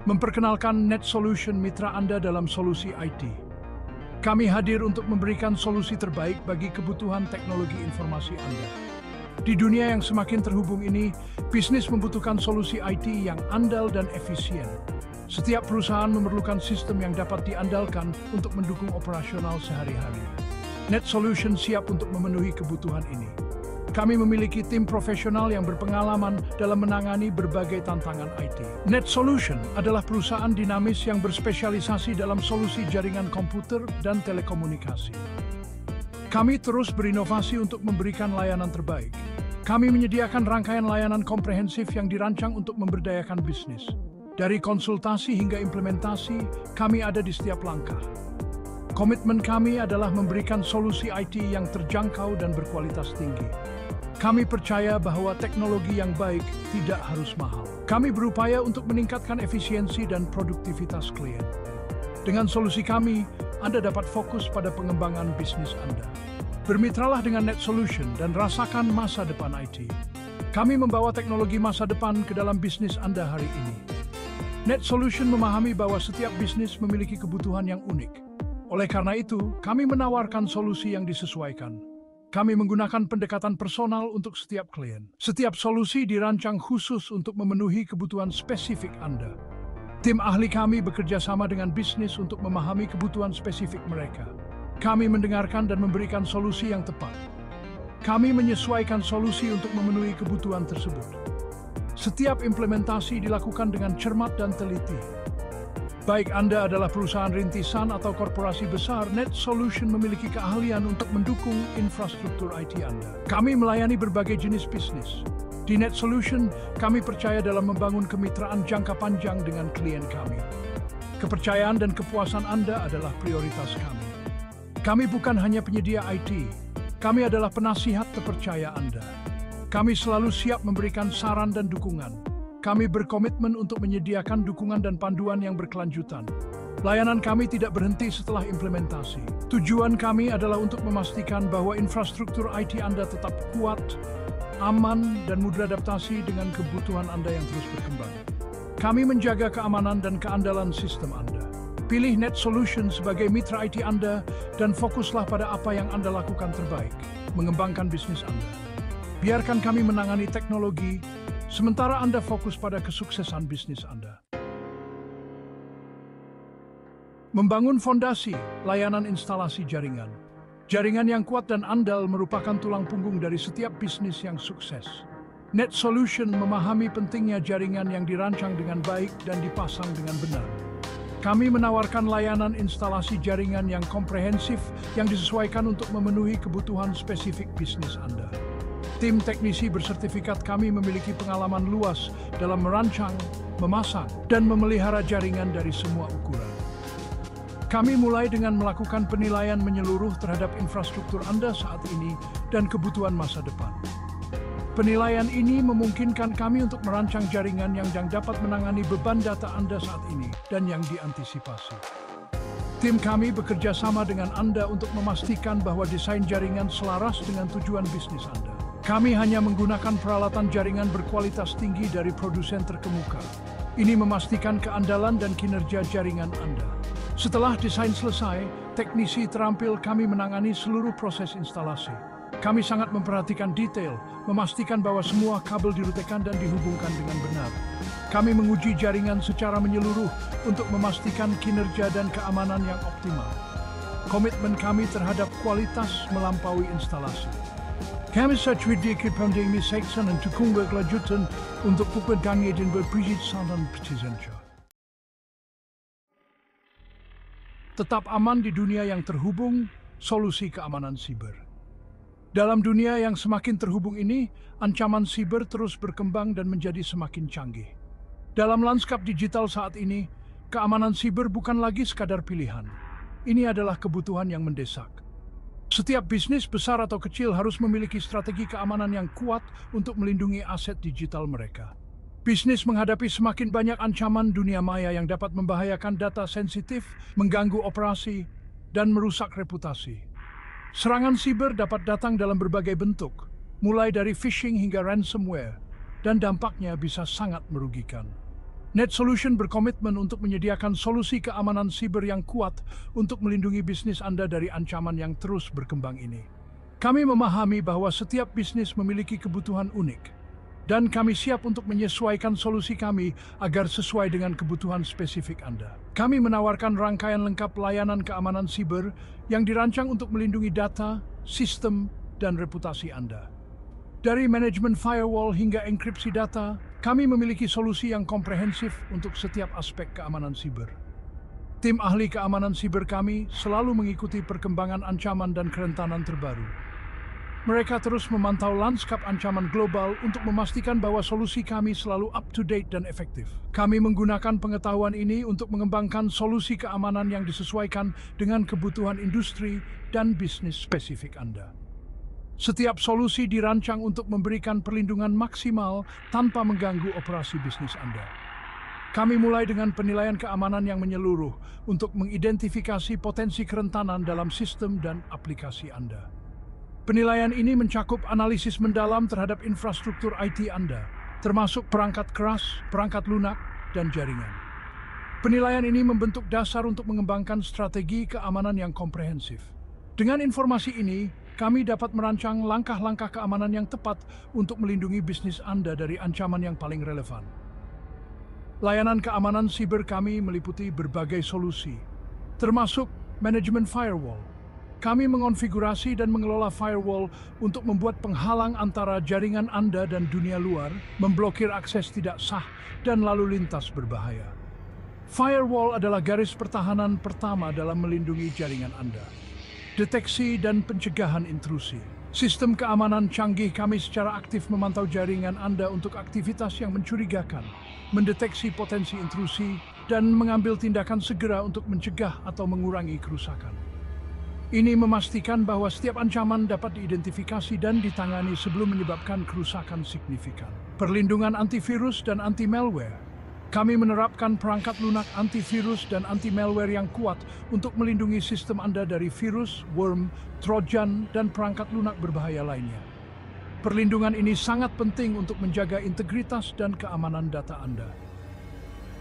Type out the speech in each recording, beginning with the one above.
memperkenalkan Net Solution mitra Anda dalam solusi IT. Kami hadir untuk memberikan solusi terbaik bagi kebutuhan teknologi informasi Anda. Di dunia yang semakin terhubung ini, bisnis membutuhkan solusi IT yang andal dan efisien. Setiap perusahaan memerlukan sistem yang dapat diandalkan untuk mendukung operasional sehari-hari. Net Solution siap untuk memenuhi kebutuhan ini. Kami memiliki tim profesional yang berpengalaman dalam menangani berbagai tantangan IT. Net Solution adalah perusahaan dinamis yang berspesialisasi dalam solusi jaringan komputer dan telekomunikasi. Kami terus berinovasi untuk memberikan layanan terbaik. Kami menyediakan rangkaian layanan komprehensif yang dirancang untuk memberdayakan bisnis. Dari konsultasi hingga implementasi, kami ada di setiap langkah. Komitmen kami adalah memberikan solusi IT yang terjangkau dan berkualitas tinggi. Kami percaya bahwa teknologi yang baik tidak harus mahal. Kami berupaya untuk meningkatkan efisiensi dan produktivitas klien. Dengan solusi kami, Anda dapat fokus pada pengembangan bisnis Anda. Bermitralah dengan Net Solution dan rasakan masa depan IT. Kami membawa teknologi masa depan ke dalam bisnis Anda hari ini. Net Solution memahami bahwa setiap bisnis memiliki kebutuhan yang unik. Oleh karena itu, kami menawarkan solusi yang disesuaikan. Kami menggunakan pendekatan personal untuk setiap klien. Setiap solusi dirancang khusus untuk memenuhi kebutuhan spesifik Anda. Tim ahli kami bekerja sama dengan bisnis untuk memahami kebutuhan spesifik mereka. Kami mendengarkan dan memberikan solusi yang tepat. Kami menyesuaikan solusi untuk memenuhi kebutuhan tersebut. Setiap implementasi dilakukan dengan cermat dan teliti. Baik Anda adalah perusahaan rintisan atau korporasi besar, Net Solution memiliki keahlian untuk mendukung infrastruktur IT Anda. Kami melayani berbagai jenis bisnis. Di Net Solution, kami percaya dalam membangun kemitraan jangka panjang dengan klien kami. Kepercayaan dan kepuasan Anda adalah prioritas kami. Kami bukan hanya penyedia IT, kami adalah penasihat terpercaya Anda. Kami selalu siap memberikan saran dan dukungan. Kami berkomitmen untuk menyediakan dukungan dan panduan yang berkelanjutan. Layanan kami tidak berhenti setelah implementasi. Tujuan kami adalah untuk memastikan bahwa infrastruktur IT Anda tetap kuat, aman, dan mudah adaptasi dengan kebutuhan Anda yang terus berkembang. Kami menjaga keamanan dan keandalan sistem Anda. Pilih Net Solution sebagai mitra IT Anda dan fokuslah pada apa yang Anda lakukan terbaik, mengembangkan bisnis Anda. Biarkan kami menangani teknologi, sementara Anda fokus pada kesuksesan bisnis Anda. Membangun fondasi, layanan instalasi jaringan. Jaringan yang kuat dan andal merupakan tulang punggung dari setiap bisnis yang sukses. Net Solution memahami pentingnya jaringan yang dirancang dengan baik dan dipasang dengan benar. Kami menawarkan layanan instalasi jaringan yang komprehensif yang disesuaikan untuk memenuhi kebutuhan spesifik bisnis Anda. Tim teknisi bersertifikat kami memiliki pengalaman luas dalam merancang, memasang, dan memelihara jaringan dari semua ukuran. Kami mulai dengan melakukan penilaian menyeluruh terhadap infrastruktur Anda saat ini dan kebutuhan masa depan. Penilaian ini memungkinkan kami untuk merancang jaringan yang dapat menangani beban data Anda saat ini dan yang diantisipasi. Tim kami bekerja sama dengan Anda untuk memastikan bahwa desain jaringan selaras dengan tujuan bisnis Anda. Kami hanya menggunakan peralatan jaringan berkualitas tinggi dari produsen terkemuka. Ini memastikan keandalan dan kinerja jaringan Anda. Setelah desain selesai, teknisi terampil kami menangani seluruh proses instalasi. Kami sangat memperhatikan detail, memastikan bahwa semua kabel dirutekan dan dihubungkan dengan benar. Kami menguji jaringan secara menyeluruh untuk memastikan kinerja dan keamanan yang optimal. Komitmen kami terhadap kualitas melampaui instalasi. Kami sertifikat pandemi seksan dan dukung berkelanjutan untuk pepedangan dan berperizinan presenter. Tetap aman di dunia yang terhubung, solusi keamanan siber. Dalam dunia yang semakin terhubung ini, ancaman siber terus berkembang dan menjadi semakin canggih. Dalam lanskap digital saat ini, keamanan siber bukan lagi sekadar pilihan. Ini adalah kebutuhan yang mendesak. Setiap bisnis besar atau kecil harus memiliki strategi keamanan yang kuat untuk melindungi aset digital mereka. Bisnis menghadapi semakin banyak ancaman dunia maya yang dapat membahayakan data sensitif, mengganggu operasi, dan merusak reputasi. Serangan siber dapat datang dalam berbagai bentuk, mulai dari phishing hingga ransomware, dan dampaknya bisa sangat merugikan. NetSolution berkomitmen untuk menyediakan solusi keamanan siber yang kuat untuk melindungi bisnis Anda dari ancaman yang terus berkembang ini. Kami memahami bahwa setiap bisnis memiliki kebutuhan unik, dan kami siap untuk menyesuaikan solusi kami agar sesuai dengan kebutuhan spesifik Anda. Kami menawarkan rangkaian lengkap layanan keamanan siber yang dirancang untuk melindungi data, sistem, dan reputasi Anda. Dari manajemen firewall hingga enkripsi data, kami memiliki solusi yang komprehensif untuk setiap aspek keamanan siber. Tim ahli keamanan siber kami selalu mengikuti perkembangan ancaman dan kerentanan terbaru. Mereka terus memantau lanskap ancaman global untuk memastikan bahwa solusi kami selalu up-to-date dan efektif. Kami menggunakan pengetahuan ini untuk mengembangkan solusi keamanan yang disesuaikan dengan kebutuhan industri dan bisnis spesifik Anda. Setiap solusi dirancang untuk memberikan perlindungan maksimal tanpa mengganggu operasi bisnis Anda. Kami mulai dengan penilaian keamanan yang menyeluruh untuk mengidentifikasi potensi kerentanan dalam sistem dan aplikasi Anda. Penilaian ini mencakup analisis mendalam terhadap infrastruktur IT Anda, termasuk perangkat keras, perangkat lunak, dan jaringan. Penilaian ini membentuk dasar untuk mengembangkan strategi keamanan yang komprehensif. Dengan informasi ini, kami dapat merancang langkah-langkah keamanan yang tepat untuk melindungi bisnis Anda dari ancaman yang paling relevan. Layanan keamanan siber kami meliputi berbagai solusi, termasuk manajemen firewall. Kami mengonfigurasi dan mengelola firewall untuk membuat penghalang antara jaringan Anda dan dunia luar, memblokir akses tidak sah, dan lalu lintas berbahaya. Firewall adalah garis pertahanan pertama dalam melindungi jaringan Anda. Deteksi dan pencegahan intrusi. Sistem keamanan canggih kami secara aktif memantau jaringan Anda untuk aktivitas yang mencurigakan, mendeteksi potensi intrusi, dan mengambil tindakan segera untuk mencegah atau mengurangi kerusakan. Ini memastikan bahwa setiap ancaman dapat diidentifikasi dan ditangani sebelum menyebabkan kerusakan signifikan. Perlindungan antivirus dan anti-malware. Kami menerapkan perangkat lunak antivirus dan anti-malware yang kuat untuk melindungi sistem Anda dari virus, worm, trojan, dan perangkat lunak berbahaya lainnya. Perlindungan ini sangat penting untuk menjaga integritas dan keamanan data Anda.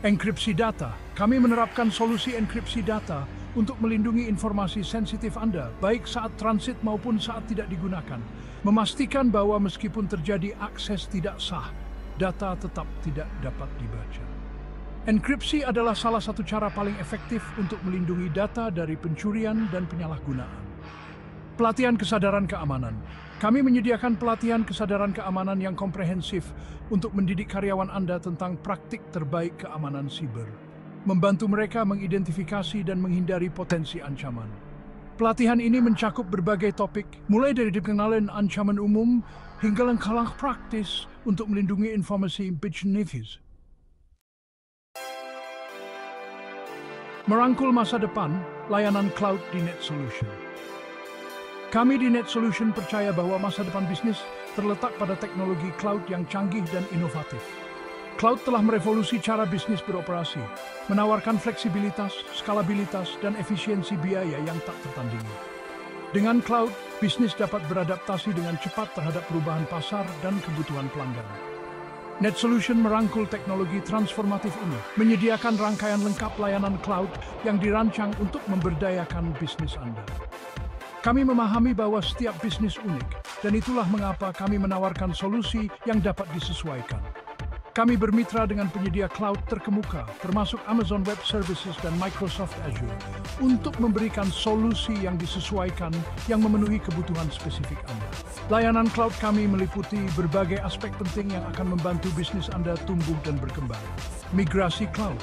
Enkripsi data. Kami menerapkan solusi enkripsi data untuk melindungi informasi sensitif Anda, baik saat transit maupun saat tidak digunakan. Memastikan bahwa meskipun terjadi akses tidak sah, data tetap tidak dapat dibaca. Enkripsi adalah salah satu cara paling efektif untuk melindungi data dari pencurian dan penyalahgunaan. Pelatihan kesadaran keamanan. Kami menyediakan pelatihan kesadaran keamanan yang komprehensif untuk mendidik karyawan Anda tentang praktik terbaik keamanan siber, membantu mereka mengidentifikasi dan menghindari potensi ancaman. Pelatihan ini mencakup berbagai topik, mulai dari pengenalan ancaman umum hingga langkah-langkah praktis untuk melindungi informasi bisnis. Merangkul masa depan, layanan cloud di NetSolution. Kami di NetSolution percaya bahwa masa depan bisnis terletak pada teknologi cloud yang canggih dan inovatif. Cloud telah merevolusi cara bisnis beroperasi, menawarkan fleksibilitas, skalabilitas, dan efisiensi biaya yang tak tertandingi. Dengan cloud, bisnis dapat beradaptasi dengan cepat terhadap perubahan pasar dan kebutuhan pelanggan. NetSolution merangkul teknologi transformatif ini, menyediakan rangkaian lengkap layanan cloud yang dirancang untuk memberdayakan bisnis Anda. Kami memahami bahwa setiap bisnis unik, dan itulah mengapa kami menawarkan solusi yang dapat disesuaikan. Kami bermitra dengan penyedia cloud terkemuka, termasuk Amazon Web Services dan Microsoft Azure, untuk memberikan solusi yang disesuaikan yang memenuhi kebutuhan spesifik Anda. Layanan cloud kami meliputi berbagai aspek penting yang akan membantu bisnis Anda tumbuh dan berkembang. Migrasi cloud.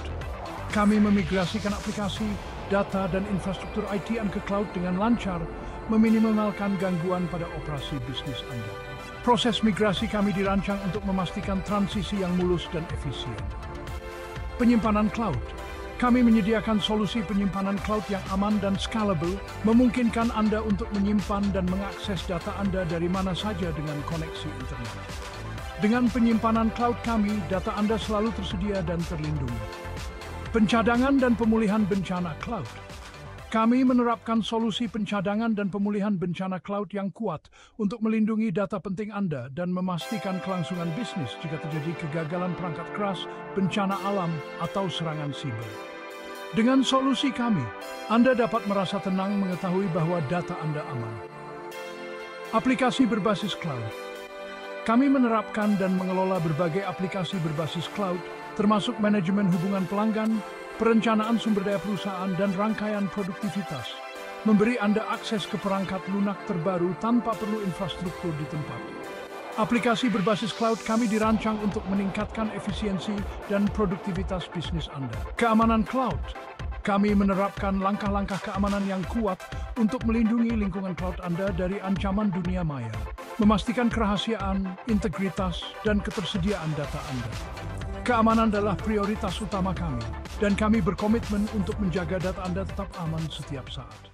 Kami memigrasikan aplikasi, data, dan infrastruktur IT ke cloud dengan lancar, meminimalkan gangguan pada operasi bisnis Anda. Proses migrasi kami dirancang untuk memastikan transisi yang mulus dan efisien. Penyimpanan cloud. Kami menyediakan solusi penyimpanan cloud yang aman dan scalable, memungkinkan Anda untuk menyimpan dan mengakses data Anda dari mana saja dengan koneksi internet. Dengan penyimpanan cloud kami, data Anda selalu tersedia dan terlindungi. Pencadangan dan pemulihan bencana cloud. Kami menerapkan solusi pencadangan dan pemulihan bencana cloud yang kuat untuk melindungi data penting Anda dan memastikan kelangsungan bisnis jika terjadi kegagalan perangkat keras, bencana alam, atau serangan siber. Dengan solusi kami, Anda dapat merasa tenang mengetahui bahwa data Anda aman. Aplikasi berbasis cloud. Kami menerapkan dan mengelola berbagai aplikasi berbasis cloud, termasuk manajemen hubungan pelanggan, perencanaan sumber daya perusahaan, dan rangkaian produktivitas, memberi Anda akses ke perangkat lunak terbaru tanpa perlu infrastruktur di tempat. Aplikasi berbasis cloud kami dirancang untuk meningkatkan efisiensi dan produktivitas bisnis Anda. Keamanan cloud. Kami menerapkan langkah-langkah keamanan yang kuat untuk melindungi lingkungan cloud Anda dari ancaman dunia maya, memastikan kerahasiaan, integritas, dan ketersediaan data Anda. Keamanan adalah prioritas utama kami, dan kami berkomitmen untuk menjaga data Anda tetap aman setiap saat.